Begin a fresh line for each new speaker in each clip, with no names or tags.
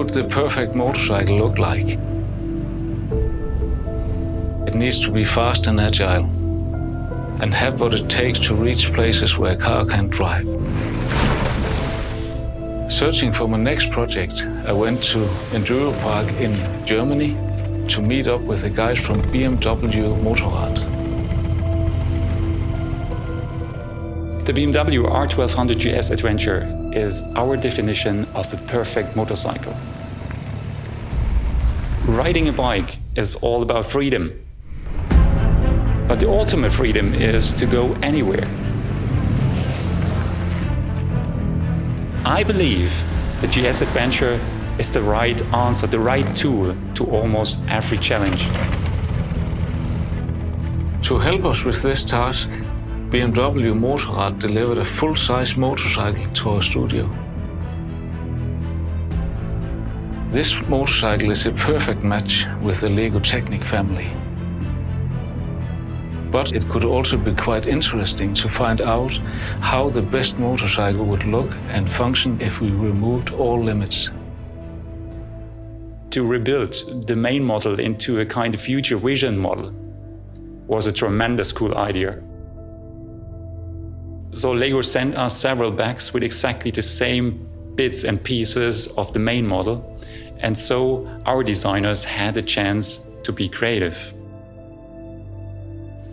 could the perfect motorcycle look like? It needs to be fast and agile, and have what it takes to reach places where a car can't drive. Searching for my next project, I went to Enduro Park in Germany to meet up with the guys from BMW Motorrad.
The BMW R1200 GS Adventure is our definition of a perfect motorcycle. Riding a bike is all about freedom. But the ultimate freedom is to go anywhere. I believe the GS Adventure is the right answer, the right tool to almost every challenge.
To help us with this task, BMW Motorrad delivered a full-size motorcycle to our studio. This motorcycle is a perfect match with the Lego Technic family. But it could also be quite interesting to find out how the best motorcycle would look and function if we removed all limits.
To rebuild the main model into a kind of future vision model was a tremendous cool idea. So Lego sent us several bags with exactly the same bits and pieces of the main model, and so our designers had a chance to be creative.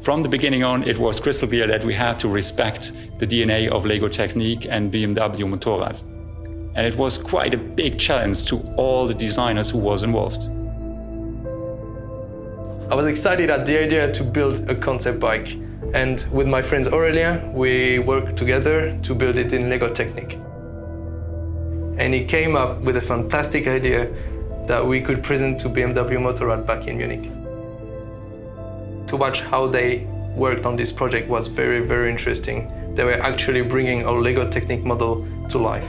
From the beginning on, it was crystal clear that we had to respect the DNA of Lego Technic and BMW Motorrad. And it was quite a big challenge to all the designers who was involved.
I was excited at the idea to build a concept bike. And with my friends Aurelia, we worked together to build it in Lego Technic. And he came up with a fantastic idea that we could present to BMW Motorrad back in Munich. To watch how they worked on this project was very, very interesting. They were actually bringing our Lego Technic model to life.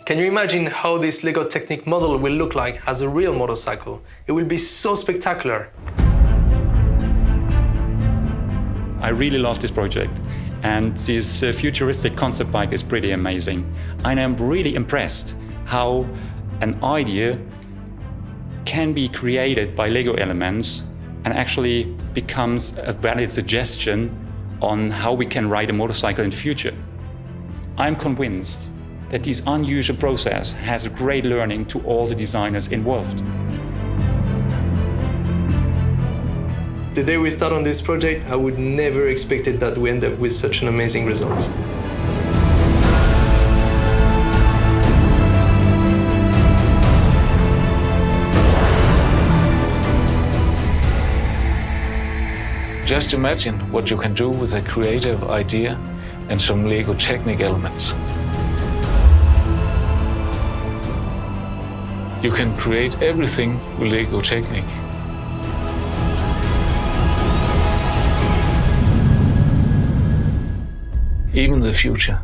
Can you imagine how this Lego Technic model will look like as a real motorcycle? It will be so spectacular.
I really love this project, and this futuristic concept bike is pretty amazing. And I'm really impressed how an idea can be created by Lego elements and actually becomes a valid suggestion on how we can ride a motorcycle in the future. I'm convinced that this unusual process has a great learning to all the designers involved.
The day we start on this project, I would never expected that we end up with such an amazing result.
Just imagine what you can do with a creative idea and some Lego Technic elements. You can create everything with Lego Technic. Even the future.